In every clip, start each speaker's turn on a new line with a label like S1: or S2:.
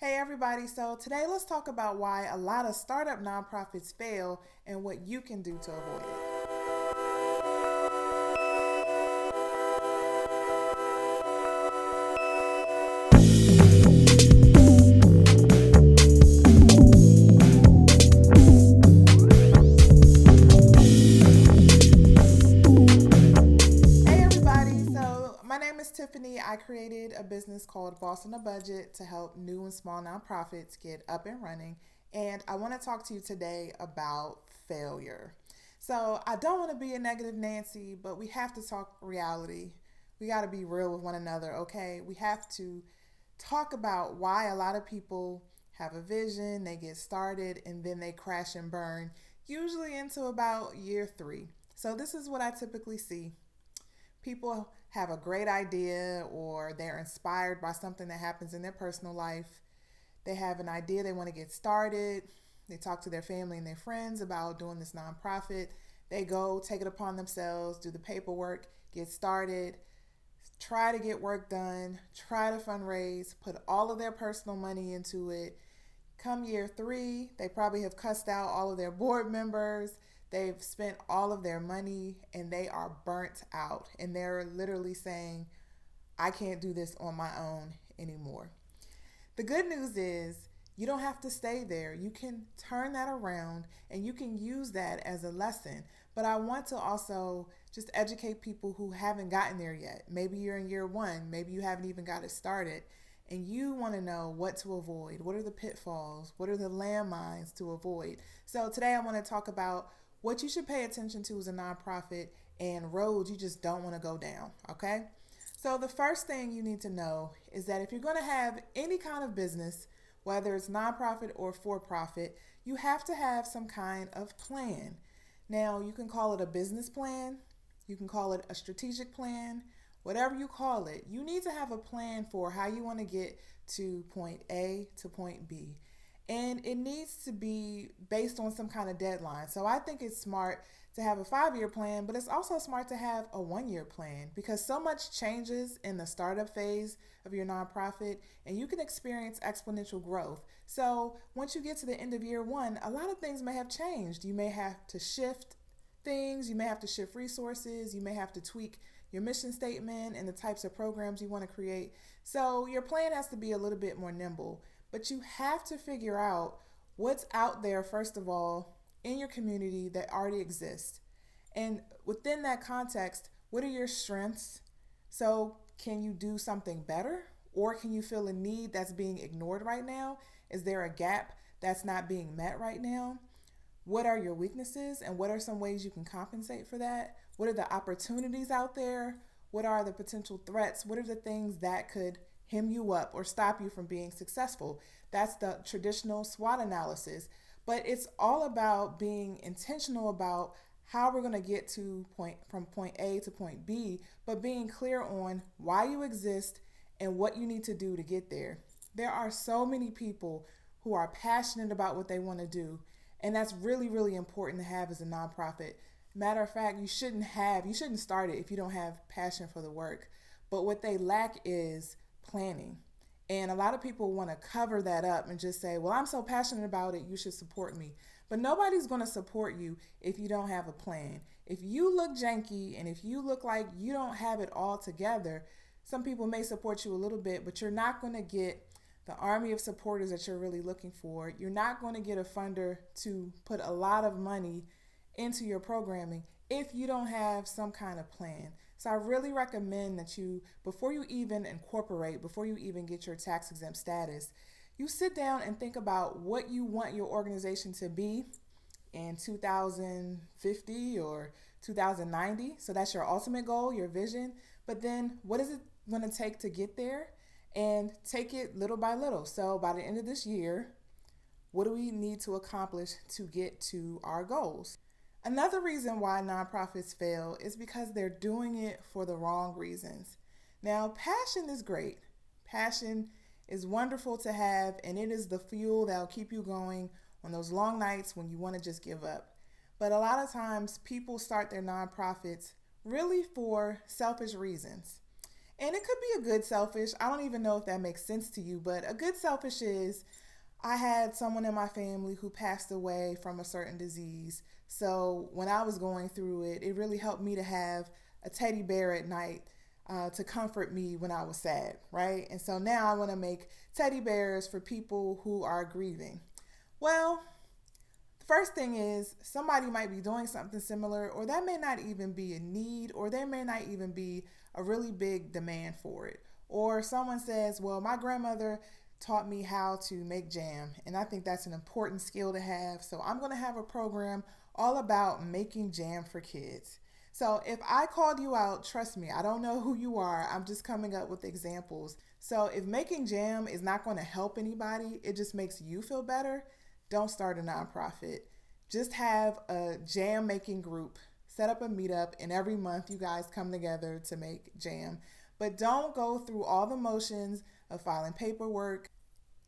S1: Hey everybody, so today let's talk about why a lot of startup nonprofits fail and what you can do to avoid it. Hey everybody, so my name is Tiffany. I created a business called Boss on a Budget to help new and small nonprofits get up and running. And I want to talk to you today about failure. So I don't want to be a negative Nancy, but we have to talk reality. We got to be real with one another, okay? We have to talk about why a lot of people have a vision, they get started, and then they crash and burn, usually into about year three. So this is what I typically see. People have a great idea or they're inspired by something that happens in their personal life. They have an idea they want to get started. They talk to their family and their friends about doing this nonprofit. They go take it upon themselves, do the paperwork, get started, try to get work done, try to fundraise, put all of their personal money into it. Come year three, they probably have cussed out all of their board members. They've spent all of their money and they are burnt out. And they're literally saying, I can't do this on my own anymore. The good news is you don't have to stay there. You can turn that around and you can use that as a lesson. But I want to also just educate people who haven't gotten there yet. Maybe you're in year one, maybe you haven't even got it started, and you want to know what to avoid. What are the pitfalls? What are the landmines to avoid? So today I want to talk about what you should pay attention to as a nonprofit and roads you just don't want to go down, okay? So the first thing you need to know is that if you're going to have any kind of business, whether it's nonprofit or for profit, you have to have some kind of plan. Now, you can call it a business plan, you can call it a strategic plan, whatever you call it. You need to have a plan for how you want to get to point A to point B. And it needs to be based on some kind of deadline. So I think it's smart to have a 5 year plan, but it's also smart to have a 1 year plan because so much changes in the startup phase of your nonprofit and you can experience exponential growth. So once you get to the end of year one, a lot of things may have changed. You may have to shift things, you may have to shift resources, you may have to tweak your mission statement and the types of programs you want to create. So your plan has to be a little bit more nimble, but you have to figure out what's out there, first of all, in your community that already exists. And within that context, what are your strengths? So, can you do something better? Or can you feel a need that's being ignored right now? Is there a gap that's not being met right now? What are your weaknesses and what are some ways you can compensate for that? What are the opportunities out there? What are the potential threats? What are the things that could hem you up or stop you from being successful? That's the traditional SWOT analysis. But it's all about being intentional about how we're going to get to from point A to point B, but being clear on why you exist and what you need to do to get there. There are so many people who are passionate about what they want to do, and that's really, really important to have as a nonprofit. Matter of fact, you shouldn't start it if you don't have passion for the work. But what they lack is planning. And a lot of people want to cover that up and just say, well, I'm so passionate about it, you should support me. But nobody's going to support you if you don't have a plan. If you look janky and if you look like you don't have it all together, some people may support you a little bit, but you're not going to get the army of supporters that you're really looking for. You're not going to get a funder to put a lot of money into your programming if you don't have some kind of plan. So I really recommend that you, before you even incorporate, before you even get your tax exempt status, you sit down and think about what you want your organization to be in 2050 or 2090. So that's your ultimate goal, your vision. But then what is it going to take to get there? And take it little by little. So by the end of this year, what do we need to accomplish to get to our goals? Another reason why nonprofits fail is because they're doing it for the wrong reasons. Now, passion is great. Passion is wonderful to have, and it is the fuel that'll keep you going on those long nights when you want to just give up. But a lot of times, people start their nonprofits really for selfish reasons. And it could be a good selfish. I don't even know if that makes sense to you, but a good selfish is I had someone in my family who passed away from a certain disease. So when I was going through it, it really helped me to have a teddy bear at night to comfort me when I was sad, right? And so now I want to make teddy bears for people who are grieving. Well, the first thing is somebody might be doing something similar, or that may not even be a need, or there may not even be a really big demand for it. Or someone says, well, my grandmother taught me how to make jam, and I think that's an important skill to have. So I'm going to have a program all about making jam for kids. So if I called you out, trust me, I don't know who you are. I'm just coming up with examples. So if making jam is not going to help anybody, it just makes you feel better, don't start a nonprofit. Just have a jam making group, set up a meetup, and every month you guys come together to make jam. But don't go through all the motions of filing paperwork.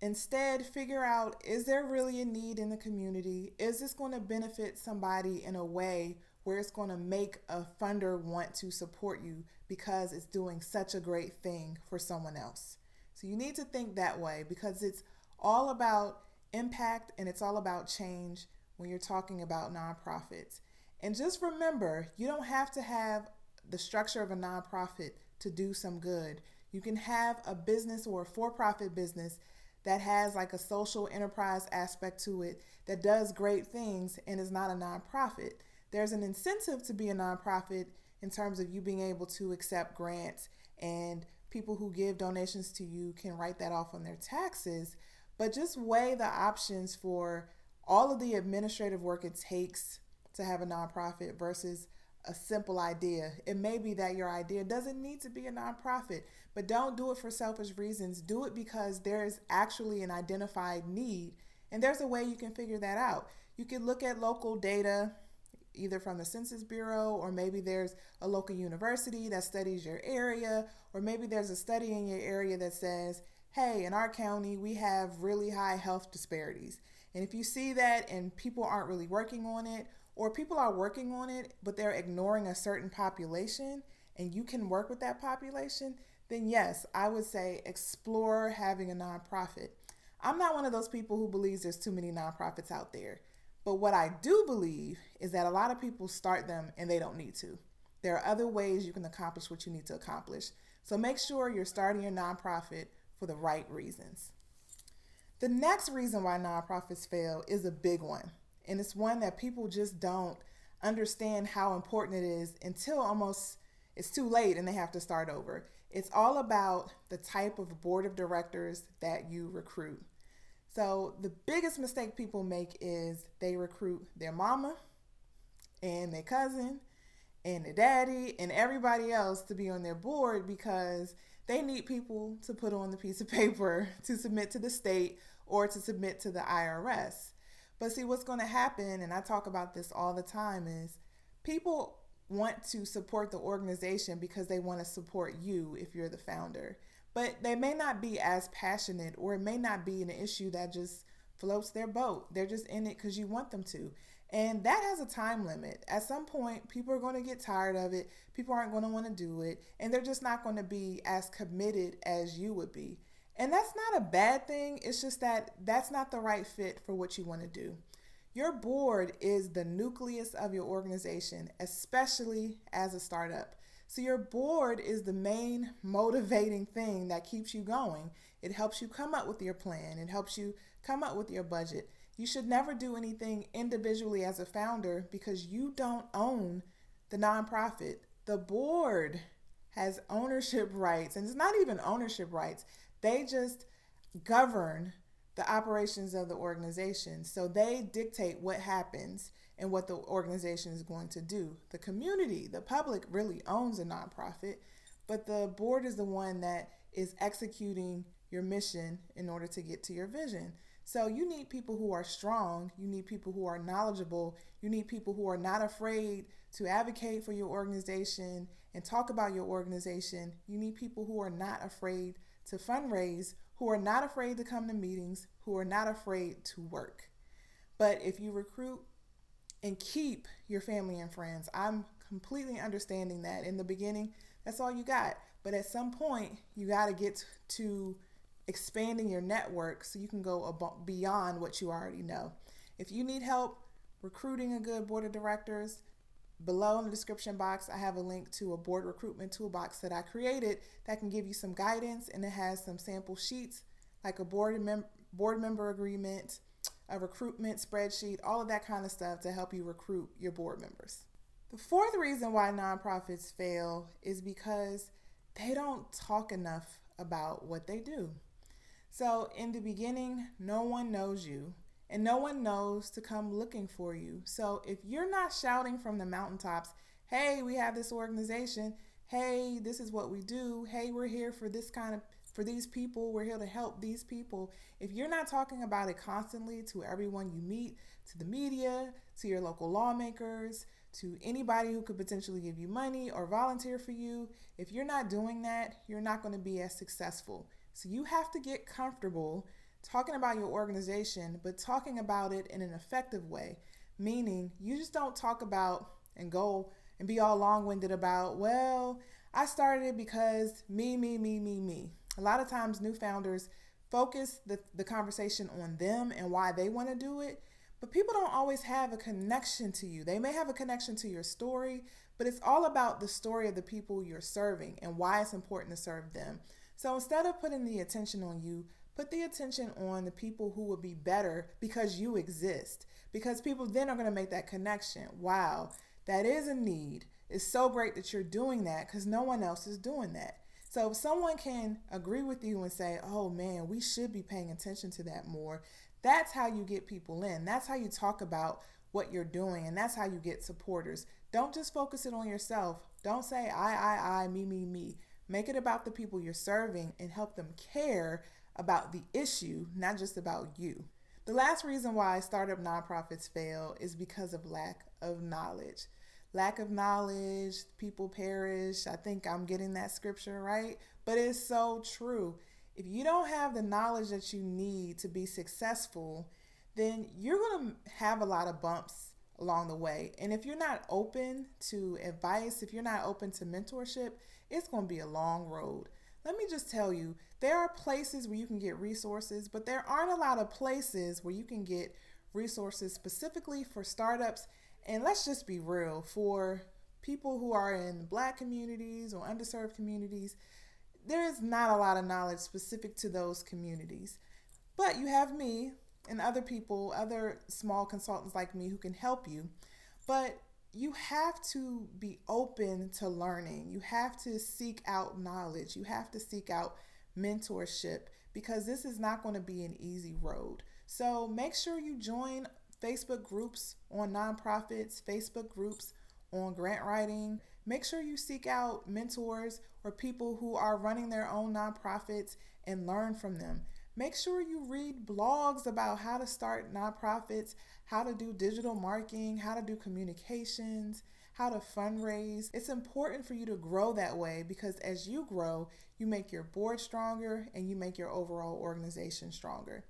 S1: Instead, figure out, is there really a need in the community? Is this going to benefit somebody in a way where it's going to make a funder want to support you because it's doing such a great thing for someone else? So you need to think that way, because it's all about impact and it's all about change when you're talking about nonprofits. And just remember, you don't have to have the structure of a nonprofit to do some good. You can have a business or a for-profit business that has like a social enterprise aspect to it that does great things and is not a nonprofit. There's an incentive to be a nonprofit in terms of you being able to accept grants, and people who give donations to you can write that off on their taxes. But just weigh the options for all of the administrative work it takes to have a nonprofit versus a simple idea. It may be that your idea doesn't need to be a nonprofit, but don't do it for selfish reasons. Do it because there is actually an identified need, and there's a way you can figure that out. You can look at local data, either from the Census Bureau, or maybe there's a local university that studies your area, or maybe there's a study in your area that says, hey, in our county, we have really high health disparities. And if you see that and people aren't really working on it, or people are working on it, but they're ignoring a certain population, and you can work with that population, then yes, I would say explore having a nonprofit. I'm not one of those people who believes there's too many nonprofits out there. But what I do believe is that a lot of people start them and they don't need to. There are other ways you can accomplish what you need to accomplish. So make sure you're starting your nonprofit for the right reasons. The next reason why nonprofits fail is a big one. And it's one that people just don't understand how important it is until almost it's too late and they have to start over. It's all about the type of board of directors that you recruit. So the biggest mistake people make is they recruit their mama and their cousin and their daddy and everybody else to be on their board because they need people to put on the piece of paper to submit to the state or to submit to the IRS. But see, what's going to happen, and I talk about this all the time, is people want to support the organization because they want to support you if you're the founder. But they may not be as passionate, or it may not be an issue that just floats their boat. They're just in it because you want them to. And that has a time limit. At some point, people are going to get tired of it. People aren't going to want to do it. And they're just not going to be as committed as you would be. And that's not a bad thing. It's just that that's not the right fit for what you want to do. Your board is the nucleus of your organization, especially as a startup. So your board is the main motivating thing that keeps you going. It helps you come up with your plan. It helps you come up with your budget. You should never do anything individually as a founder because you don't own the nonprofit. The board has ownership rights, and it's not even ownership rights. They just govern the operations of the organization. So they dictate what happens and what the organization is going to do. The community, the public really owns a nonprofit, but the board is the one that is executing your mission in order to get to your vision. So you need people who are strong, you need people who are knowledgeable, you need people who are not afraid to advocate for your organization and talk about your organization. You need people who are not afraid to fundraise, who are not afraid to come to meetings, who are not afraid to work. But if you recruit and keep your family and friends, I'm completely understanding that in the beginning, that's all you got. But at some point, you got to get to expanding your network so you can go beyond what you already know. If you need help recruiting a good board of directors, below in the description box, I have a link to a board recruitment toolbox that I created that can give you some guidance, and it has some sample sheets like a board member agreement, a recruitment spreadsheet, all of that kind of stuff to help you recruit your board members. The fourth reason why nonprofits fail is because they don't talk enough about what they do. So in the beginning, no one knows you and no one knows to come looking for you. So if you're not shouting from the mountaintops, hey, we have this organization, hey, this is what we do, hey, we're here for these people, we're here to help these people. If you're not talking about it constantly to everyone you meet, to the media, to your local lawmakers, to anybody who could potentially give you money or volunteer for you, if you're not doing that, you're not going to be as successful. So you have to get comfortable talking about your organization, but talking about it in an effective way, meaning you just don't talk about and go and be all long-winded about, well, I started it because me. A lot of times new founders focus the conversation on them and why they want to do it, but people don't always have a connection to you. They may have a connection to your story, but it's all about the story of the people you're serving and why it's important to serve them. So instead of putting the attention on you, put the attention on the people who will be better because you exist. Because people then are going to make that connection. Wow, that is a need. It's so great that you're doing that because no one else is doing that. So if someone can agree with you and say, oh man, we should be paying attention to that more, that's how you get people in. That's how you talk about what you're doing, and that's how you get supporters. Don't just focus it on yourself. Don't say I, me. Make it about the people you're serving and help them care about the issue, not just about you. The last reason why startup nonprofits fail is because of lack of knowledge. Lack of knowledge, people perish. I think I'm getting that scripture right, but it's so true. If you don't have the knowledge that you need to be successful, then you're going to have a lot of bumps along the way. And if you're not open to advice, if you're not open to mentorship, it's going to be a long road. Let me just tell you, there are places where you can get resources, but there aren't a lot of places where you can get resources specifically for startups. And let's just be real, for people who are in Black communities or underserved communities, there is not a lot of knowledge specific to those communities. But you have me and other people, other small consultants like me who can help you. But you have to be open to learning. You have to seek out knowledge. You have to seek out mentorship because this is not going to be an easy road. So make sure you join Facebook groups on nonprofits, Facebook groups on grant writing. Make sure you seek out mentors or people who are running their own nonprofits and learn from them. Make sure you read blogs about how to start nonprofits, how to do digital marketing, how to do communications, how to fundraise. It's important for you to grow that way because as you grow, you make your board stronger and you make your overall organization stronger.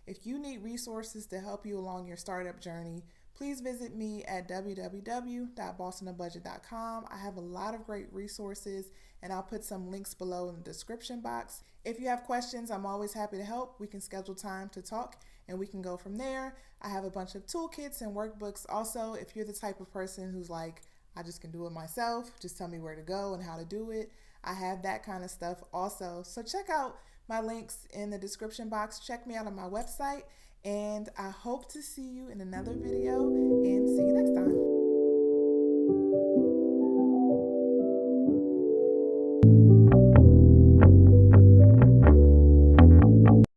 S1: If you need resources to help you along your startup journey, please visit me at www.bossonabudget.com. I have a lot of great resources and I'll put some links below in the description box. If you have questions, I'm always happy to help. We can schedule time to talk and we can go from there. I have a bunch of toolkits and workbooks. Also, if you're the type of person who's like, I just can do it myself, just tell me where to go and how to do it, I have that kind of stuff also. So check out my links in the description box. Check me out on my website, and I hope to see you in another video, and see you next time.